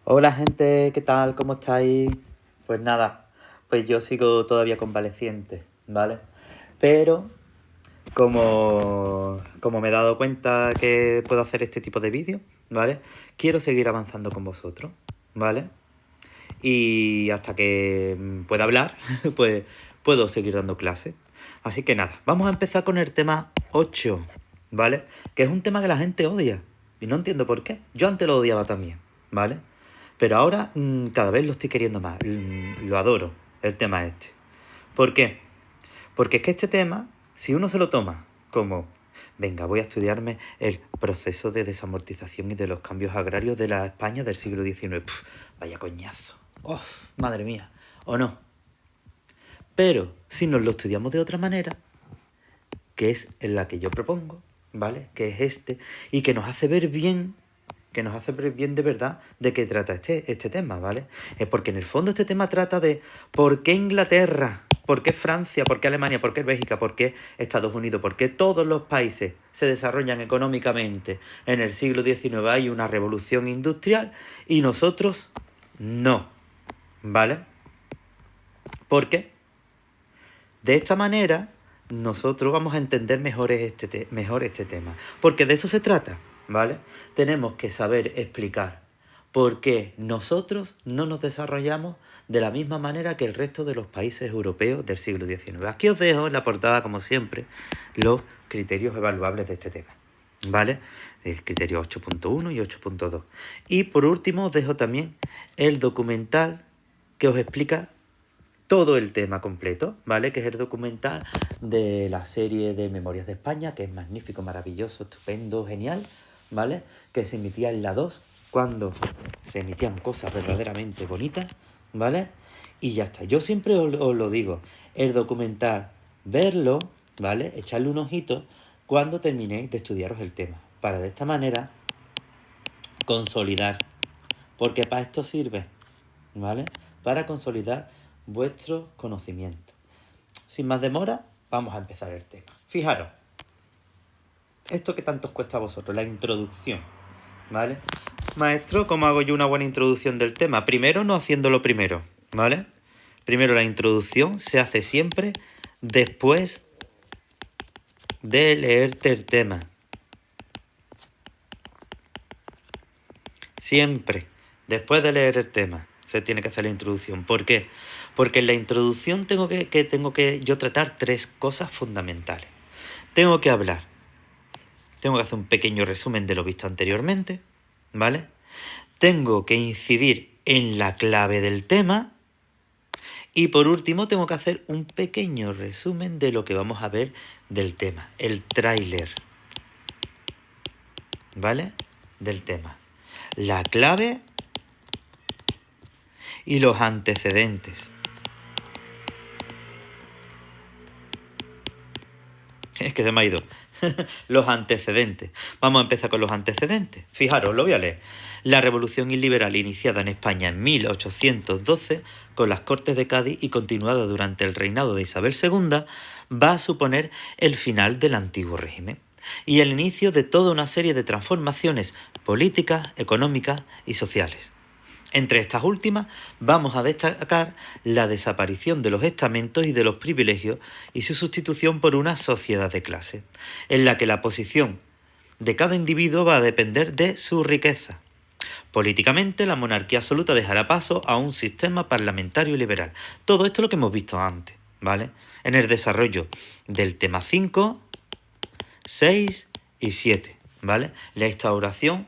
Hola gente, ¿qué tal? ¿Cómo estáis? Pues nada, pues yo sigo todavía convaleciente, ¿vale? Pero como me he dado cuenta que puedo hacer este tipo de vídeos, ¿vale? Quiero seguir avanzando con vosotros, ¿vale? Y hasta que pueda hablar, pues puedo seguir dando clases. Así que nada, vamos a empezar con el tema 8, ¿vale? Que es un tema que la gente odia. Y no entiendo por qué. Yo antes lo odiaba también, ¿vale? Pero ahora cada vez lo estoy queriendo más. Lo adoro, el tema este. ¿Por qué? Porque es que este tema, si uno se lo toma como, venga, voy a estudiarme el proceso de desamortización y de los cambios agrarios de la España del siglo XIX. Vaya coñazo. Oh, madre mía. ¿O no? Pero si nos lo estudiamos de otra manera, que es en la que yo propongo, ¿vale? Que es este, y que nos hace ver bien, de verdad de qué trata este tema, ¿vale? Es porque en el fondo este tema trata de por qué Inglaterra, por qué Francia, por qué Alemania, por qué Bélgica, por qué Estados Unidos, por qué todos los países se desarrollan económicamente en el siglo XIX, hay una revolución industrial y nosotros no, ¿vale? ¿Por qué? De esta manera, nosotros vamos a entender mejor este tema. Porque de eso se trata, ¿vale? Tenemos que saber explicar por qué nosotros no nos desarrollamos de la misma manera que el resto de los países europeos del siglo XIX. Aquí os dejo en la portada, como siempre, los criterios evaluables de este tema, ¿vale? El criterio 8.1 y 8.2. Y por último os dejo también el documental que os explica todo el tema completo, ¿vale? Que es el documental de la serie de Memorias de España, que es magnífico, maravilloso, estupendo, genial, ¿vale? Que se emitía en la 2 cuando se emitían cosas verdaderamente bonitas, ¿vale? Y ya está. Yo siempre os lo digo, el documental, verlo, ¿vale? Echarle un ojito cuando terminéis de estudiaros el tema, para de esta manera consolidar, porque para esto sirve, ¿vale? Para consolidar vuestro conocimiento. Sin más demora, vamos a empezar el tema. Fijaros, esto que tanto os cuesta a vosotros, la introducción, ¿vale? Maestro, ¿cómo hago yo una buena introducción del tema? Primero, no haciéndolo primero, ¿vale? Primero, la introducción se hace siempre después de leerte el tema. Siempre, después de leer el tema, se tiene que hacer la introducción. ¿Por qué? Porque en la introducción tengo que yo tratar tres cosas fundamentales. Tengo que hacer un pequeño resumen de lo visto anteriormente, ¿vale? Tengo que incidir en la clave del tema y por último tengo que hacer un pequeño resumen de lo que vamos a ver del tema, el tráiler, ¿vale? Del tema. La clave y los antecedentes. Es que se me ha ido. Los antecedentes. Vamos a empezar con los antecedentes. Fijaros, lo voy a leer. La revolución liberal iniciada en España en 1812 con las Cortes de Cádiz y continuada durante el reinado de Isabel II va a suponer el final del antiguo régimen y el inicio de toda una serie de transformaciones políticas, económicas y sociales. Entre estas últimas vamos a destacar la desaparición de los estamentos y de los privilegios y su sustitución por una sociedad de clase, en la que la posición de cada individuo va a depender de su riqueza. Políticamente, la monarquía absoluta dejará paso a un sistema parlamentario liberal. Todo esto es lo que hemos visto antes, ¿vale? En el desarrollo del tema 5, 6 y 7, ¿vale? La instauración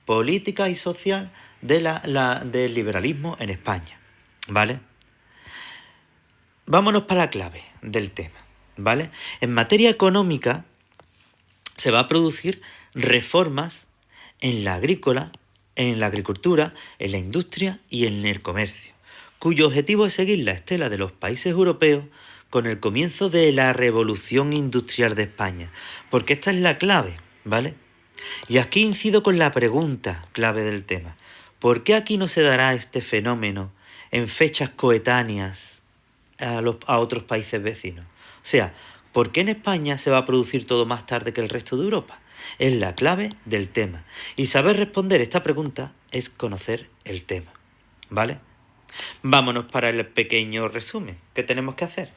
política y social del liberalismo en España, ¿vale? Vámonos para la clave del tema, ¿vale? En materia económica se va a producir reformas en la agrícola, en la agricultura, en la industria y en el comercio, cuyo objetivo es seguir la estela de los países europeos con el comienzo de la revolución industrial de España, porque esta es la clave, ¿vale? Y aquí incido con la pregunta clave del tema. ¿Por qué aquí no se dará este fenómeno en fechas coetáneas a otros países vecinos? O sea, ¿por qué en España se va a producir todo más tarde que el resto de Europa? Es la clave del tema. Y saber responder esta pregunta es conocer el tema, ¿vale? Vámonos para el pequeño resumen que tenemos que hacer.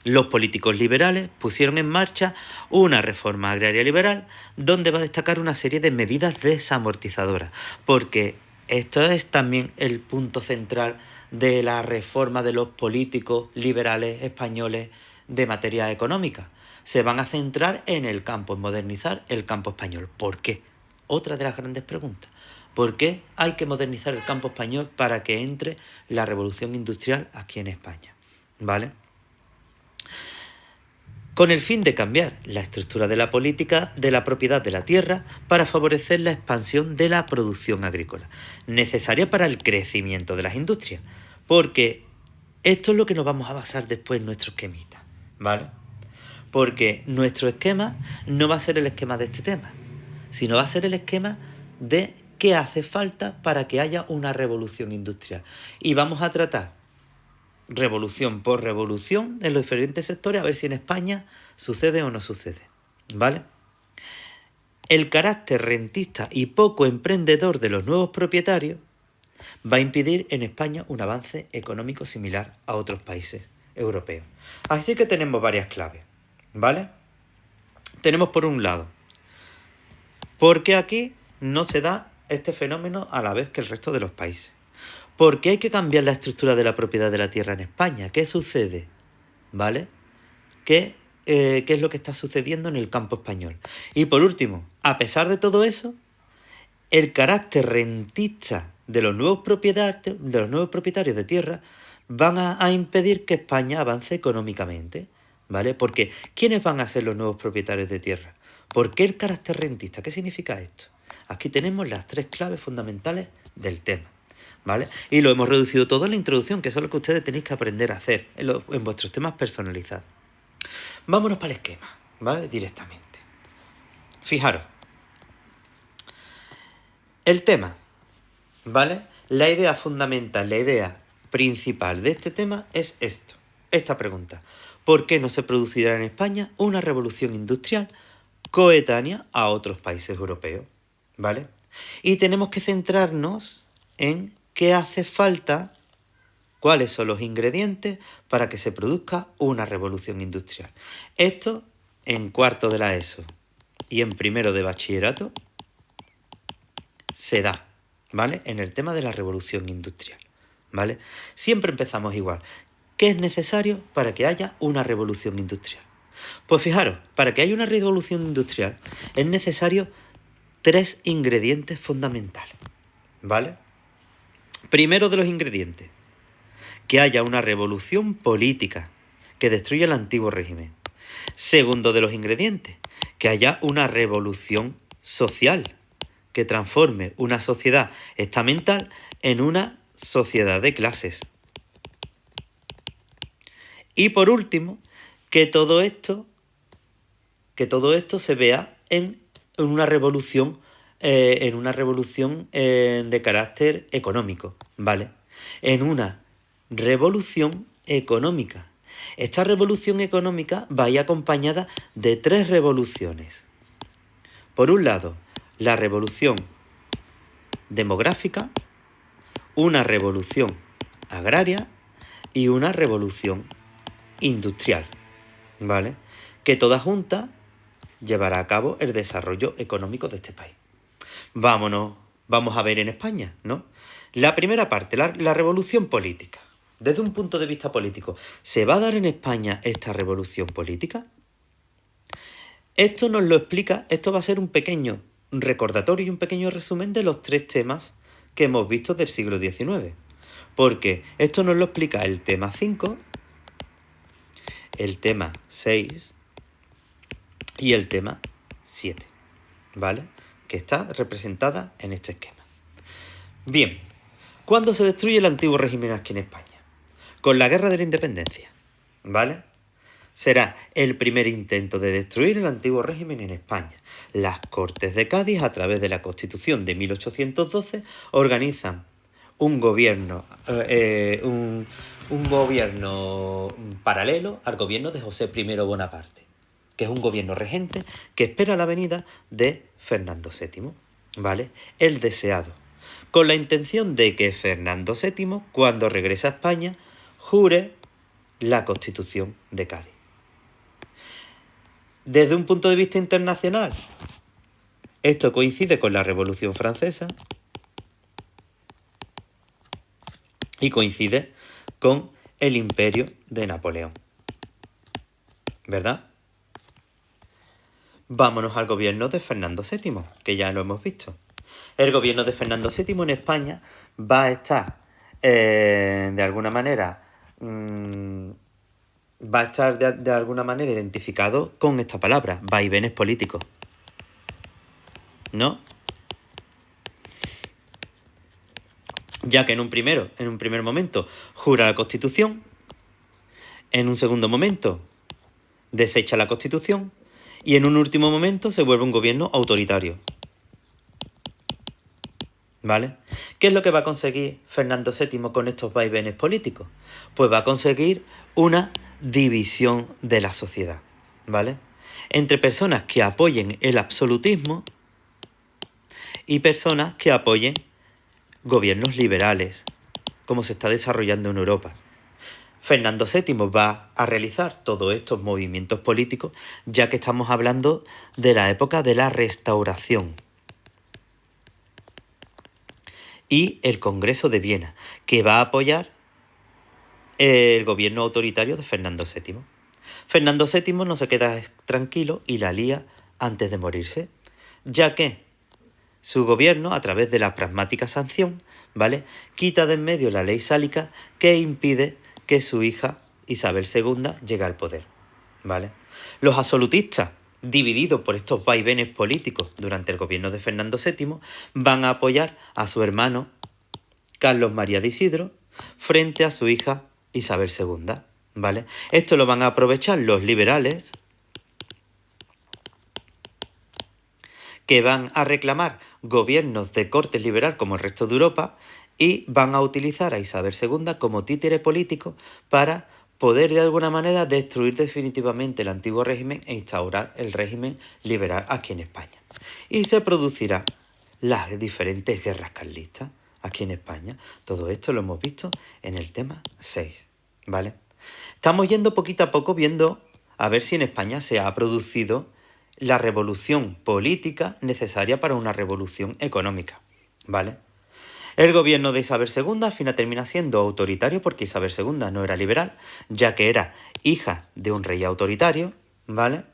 Los políticos liberales pusieron en marcha una reforma agraria liberal donde va a destacar una serie de medidas desamortizadoras, porque esto es también el punto central de la reforma de los políticos liberales españoles de materia económica. Se van a centrar en el campo, en modernizar el campo español. ¿Por qué? Otra de las grandes preguntas. ¿Por qué hay que modernizar el campo español para que entre la revolución industrial aquí en España? ¿Vale? Con el fin de cambiar la estructura de la política de la propiedad de la tierra para favorecer la expansión de la producción agrícola, necesaria para el crecimiento de las industrias, porque esto es lo que nos vamos a basar después en nuestro esquemita, ¿vale? Porque nuestro esquema no va a ser el esquema de este tema, sino va a ser el esquema de qué hace falta para que haya una revolución industrial. Y vamos a tratar revolución por revolución en los diferentes sectores, a ver si en España sucede o no sucede, ¿vale? El carácter rentista y poco emprendedor de los nuevos propietarios va a impedir en España un avance económico similar a otros países europeos. Así que tenemos varias claves, ¿vale? Tenemos por un lado, ¿por qué aquí no se da este fenómeno a la vez que el resto de los países? ¿Por qué hay que cambiar la estructura de la propiedad de la tierra en España? ¿Qué sucede? ¿Vale? ¿Qué es lo que está sucediendo en el campo español? Y por último, a pesar de todo eso, el carácter rentista de los nuevos propietarios de tierra van a impedir que España avance económicamente, ¿vale? Porque ¿quiénes van a ser los nuevos propietarios de tierra? ¿Por qué el carácter rentista? ¿Qué significa esto? Aquí tenemos las tres claves fundamentales del tema, ¿vale? Y lo hemos reducido todo en la introducción, que eso es lo que ustedes tenéis que aprender a hacer en vuestros temas personalizados. Vámonos para el esquema, ¿vale? Directamente. Fijaros. El tema, ¿vale? La idea fundamental, la idea principal de este tema es esto, esta pregunta. ¿Por qué no se producirá en España una revolución industrial coetánea a otros países europeos? ¿Vale? Y tenemos que centrarnos en qué hace falta, cuáles son los ingredientes para que se produzca una revolución industrial. Esto en cuarto de la ESO y en primero de bachillerato se da, ¿vale? En el tema de la revolución industrial, ¿vale? Siempre empezamos igual. ¿Qué es necesario para que haya una revolución industrial? Pues fijaros, para que haya una revolución industrial es necesario 3 ingredientes fundamentales, ¿vale? Primero de los ingredientes, que haya una revolución política que destruya el antiguo régimen. Segundo de los ingredientes, que haya una revolución social que transforme una sociedad estamental en una sociedad de clases. Y por último, que todo esto se vea en una revolución de carácter económico, ¿vale? En una revolución económica. Esta revolución económica va a ir acompañada de 3 revoluciones. Por un lado, la revolución demográfica, una revolución agraria y una revolución industrial, ¿vale? Que toda junta llevará a cabo el desarrollo económico de este país. Vamos a ver en España, ¿no? La primera parte, la revolución política. Desde un punto de vista político, ¿se va a dar en España esta revolución política? Esto nos lo explica, esto va a ser un pequeño recordatorio y un pequeño resumen de los 3 temas que hemos visto del siglo XIX. Porque esto nos lo explica el tema 5, el tema 6 y el tema 7, ¿vale? Que está representada en este esquema. Bien, ¿cuándo se destruye el antiguo régimen aquí en España? Con la Guerra de la Independencia, ¿vale? Será el primer intento de destruir el antiguo régimen en España. Las Cortes de Cádiz, a través de la Constitución de 1812, organizan un gobierno paralelo al gobierno de José I Bonaparte, que es un gobierno regente que espera la venida de Fernando VII, ¿vale? El deseado. con la intención de que Fernando VII, cuando regrese a España, jure la Constitución de Cádiz. Desde un punto de vista internacional, esto coincide con la Revolución Francesa y coincide con el imperio de Napoleón. ¿Verdad? Vámonos al gobierno de Fernando VII, que ya lo hemos visto. El gobierno de Fernando VII en España va a estar, de alguna manera, de alguna manera identificado con esta palabra, vaivenes políticos. ¿No? Ya que en un primer momento jura la Constitución, en un segundo momento desecha la Constitución y en un último momento se vuelve un gobierno autoritario. ¿Vale? ¿Qué es lo que va a conseguir Fernando VII con estos vaivenes políticos? Pues va a conseguir una división de la sociedad, ¿vale? Entre personas que apoyen el absolutismo y personas que apoyen gobiernos liberales, como se está desarrollando en Europa. Fernando VII va a realizar todos estos movimientos políticos, ya que estamos hablando de la época de la Restauración. Y el Congreso de Viena, que va a apoyar el gobierno autoritario de Fernando VII. Fernando VII no se queda tranquilo y la lía antes de morirse, ya que su gobierno, a través de la pragmática sanción, ¿vale?, quita de en medio la ley sálica que impide que su hija Isabel II llegue al poder, ¿vale? Los absolutistas, divididos por estos vaivenes políticos durante el gobierno de Fernando VII, van a apoyar a su hermano Carlos María de Isidro frente a su hija Isabel II, ¿vale? Esto lo van a aprovechar los liberales, que van a reclamar gobiernos de corte liberal como el resto de Europa y van a utilizar a Isabel II como títere político para poder de alguna manera destruir definitivamente el antiguo régimen e instaurar el régimen liberal aquí en España. Y se producirán las diferentes guerras carlistas aquí en España. Todo esto lo hemos visto en el tema 6, ¿vale? Estamos yendo poquito a poco viendo a ver si en España se ha producido la revolución política necesaria para una revolución económica, ¿vale? El gobierno de Isabel II al final termina siendo autoritario porque Isabel II no era liberal, ya que era hija de un rey autoritario, ¿vale?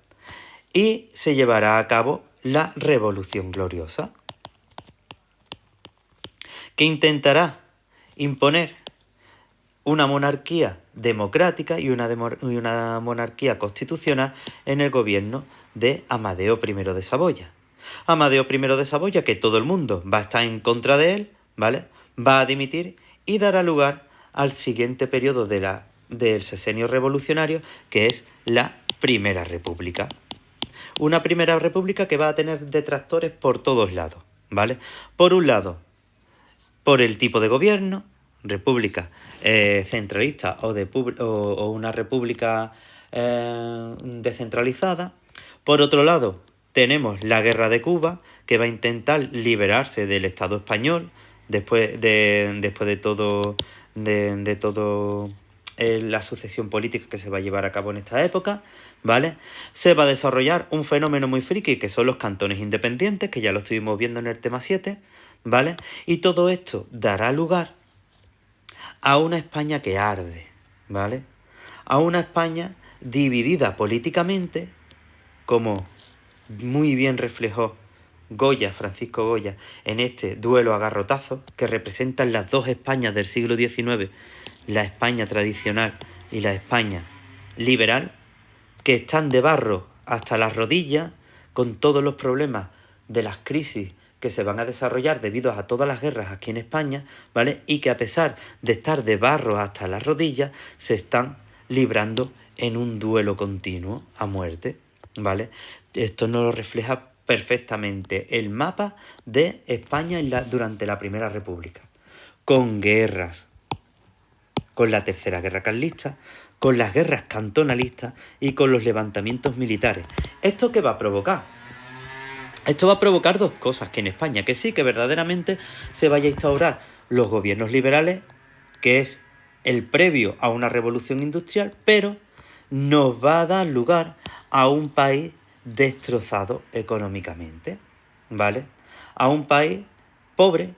Y se llevará a cabo la Revolución Gloriosa, que intentará imponer una monarquía democrática y una monarquía constitucional en el gobierno de Amadeo I de Saboya. Amadeo I de Saboya, que todo el mundo va a estar en contra de él, ¿vale?, va a dimitir y dará lugar al siguiente periodo del sexenio revolucionario, que es la Primera República. Una Primera República que va a tener detractores por todos lados, ¿vale? Por un lado, por el tipo de gobierno, república centralista o una república descentralizada. Por otro lado, tenemos la guerra de Cuba, que va a intentar liberarse del Estado español después de todo la sucesión política que se va a llevar a cabo en esta época, ¿vale? Se va a desarrollar un fenómeno muy friki, que son los cantones independientes, que ya lo estuvimos viendo en el tema 7, ¿vale? Y todo esto dará lugar a una España que arde, ¿vale? A una España dividida políticamente, como muy bien reflejó Francisco Goya, en este duelo a garrotazos, que representan las dos Españas del siglo XIX, la España tradicional y la España liberal, que están de barro hasta las rodillas, con todos los problemas de las crisis que se van a desarrollar debido a todas las guerras aquí en España, ¿vale? Y que a pesar de estar de barro hasta las rodillas, se están librando en un duelo continuo a muerte, ¿vale? Esto nos lo refleja perfectamente el mapa de España durante la Primera República, con guerras, con la Tercera Guerra Carlista, con las guerras cantonalistas y con los levantamientos militares. ¿Esto qué va a provocar? Esto va a provocar dos cosas, que en España, que sí, que verdaderamente se vaya a instaurar los gobiernos liberales, que es el previo a una revolución industrial, pero nos va a dar lugar a un país destrozado económicamente, ¿vale? A un país pobre,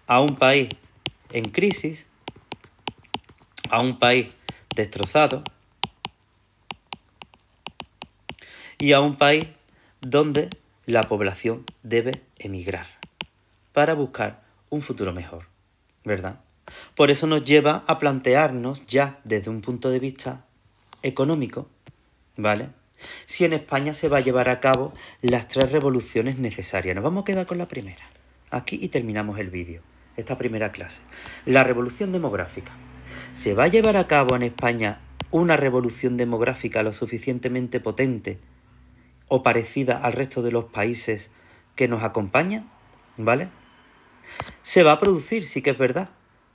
a un país en crisis, a un país destrozado y a un país donde la población debe emigrar para buscar un futuro mejor, ¿verdad? Por eso nos lleva a plantearnos ya desde un punto de vista económico, ¿vale? Si en España se va a llevar a cabo las 3 revoluciones necesarias. Nos vamos a quedar con la primera. Aquí y terminamos el vídeo, esta primera clase. La revolución demográfica. ¿Se va a llevar a cabo en España una revolución demográfica lo suficientemente potente o parecida al resto de los países que nos acompañan? ¿Vale? Se va a producir, sí que es verdad,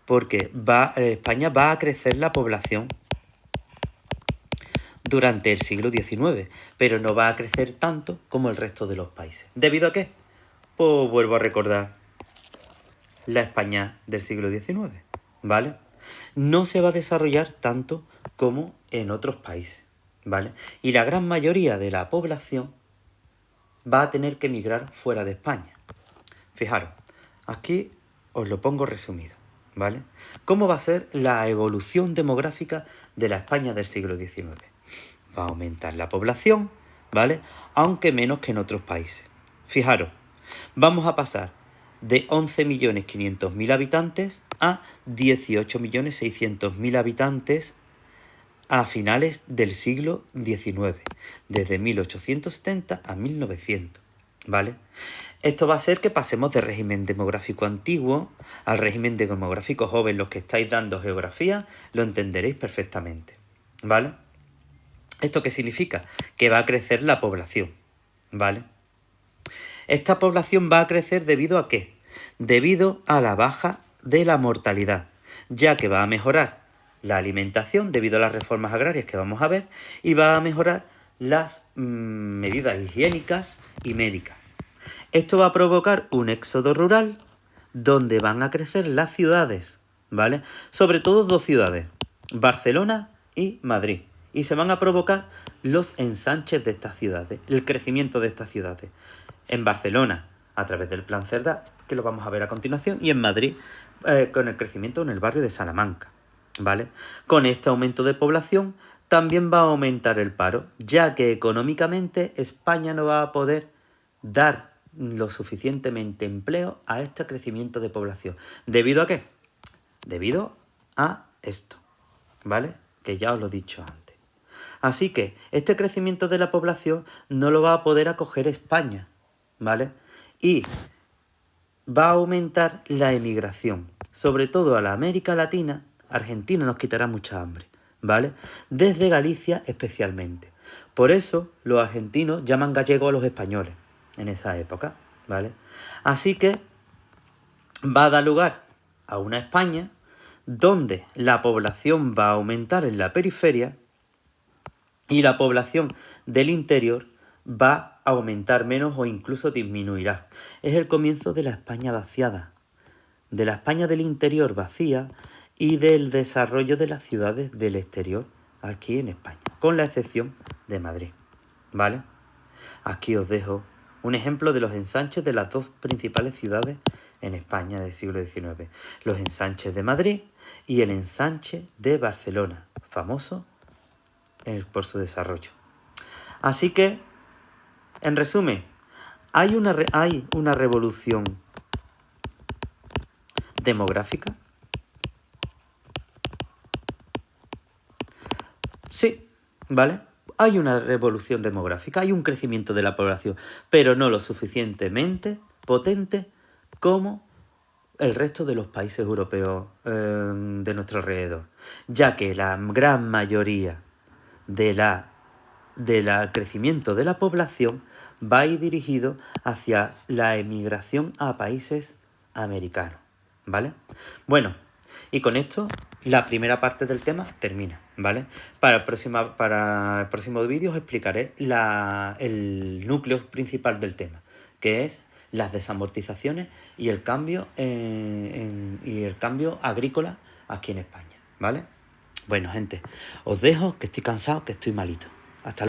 porque España va a crecer la población durante el siglo XIX, pero no va a crecer tanto como el resto de los países. ¿Debido a qué? Pues vuelvo a recordar la España del siglo XIX, ¿vale? No se va a desarrollar tanto como en otros países, ¿vale? Y la gran mayoría de la población va a tener que emigrar fuera de España. Fijaros, aquí os lo pongo resumido, ¿vale? ¿Cómo va a ser la evolución demográfica de la España del siglo XIX? Va a aumentar la población, ¿vale? Aunque menos que en otros países. Fijaros, vamos a pasar de 11.500.000 habitantes a 18.600.000 habitantes a finales del siglo XIX, desde 1870 a 1900, ¿vale? Esto va a hacer que pasemos de régimen demográfico antiguo al régimen demográfico joven. Los que estáis dando geografía lo entenderéis perfectamente, ¿vale? ¿Esto qué significa? Que va a crecer la población, ¿vale? Esta población va a crecer ¿debido a qué? Debido a la baja de la mortalidad, ya que va a mejorar la alimentación debido a las reformas agrarias que vamos a ver y va a mejorar las medidas higiénicas y médicas. Esto va a provocar un éxodo rural donde van a crecer las ciudades, ¿vale? Sobre todo 2 ciudades, Barcelona y Madrid. Y se van a provocar los ensanches de estas ciudades, el crecimiento de estas ciudades. En Barcelona, a través del Plan Cerdá, que lo vamos a ver a continuación, y en Madrid, con el crecimiento en el barrio de Salamanca, ¿vale? Con este aumento de población también va a aumentar el paro, ya que económicamente España no va a poder dar lo suficientemente empleo a este crecimiento de población. ¿Debido a qué? Debido a esto, ¿vale? Que ya os lo he dicho antes. Así que este crecimiento de la población no lo va a poder acoger España, ¿vale? Y va a aumentar la emigración, sobre todo a la América Latina. Argentina nos quitará mucha hambre, ¿vale? Desde Galicia especialmente. Por eso los argentinos llaman gallego a los españoles en esa época, ¿vale? Así que va a dar lugar a una España donde la población va a aumentar en la periferia y la población del interior va a aumentar menos o incluso disminuirá. Es el comienzo de la España vaciada, de la España del interior vacía y del desarrollo de las ciudades del exterior aquí en España, con la excepción de Madrid, ¿vale? Aquí os dejo un ejemplo de los ensanches de las 2 principales ciudades en España del siglo XIX. Los ensanches de Madrid y el ensanche de Barcelona, famoso por su desarrollo. Así que, en resumen, hay una revolución demográfica. Sí, ¿vale? Hay una revolución demográfica, hay un crecimiento de la población, pero no lo suficientemente potente como el resto de los países europeos de nuestro alrededor, ya que la gran mayoría del crecimiento de la población va a ir dirigido hacia la emigración a países americanos, ¿vale? Bueno, y con esto la primera parte del tema termina, ¿vale? Para el próximo vídeo os explicaré el núcleo principal del tema, que es las desamortizaciones y el cambio, y el cambio agrícola aquí en España, ¿vale? Bueno, gente, os dejo, que estoy cansado, que estoy malito.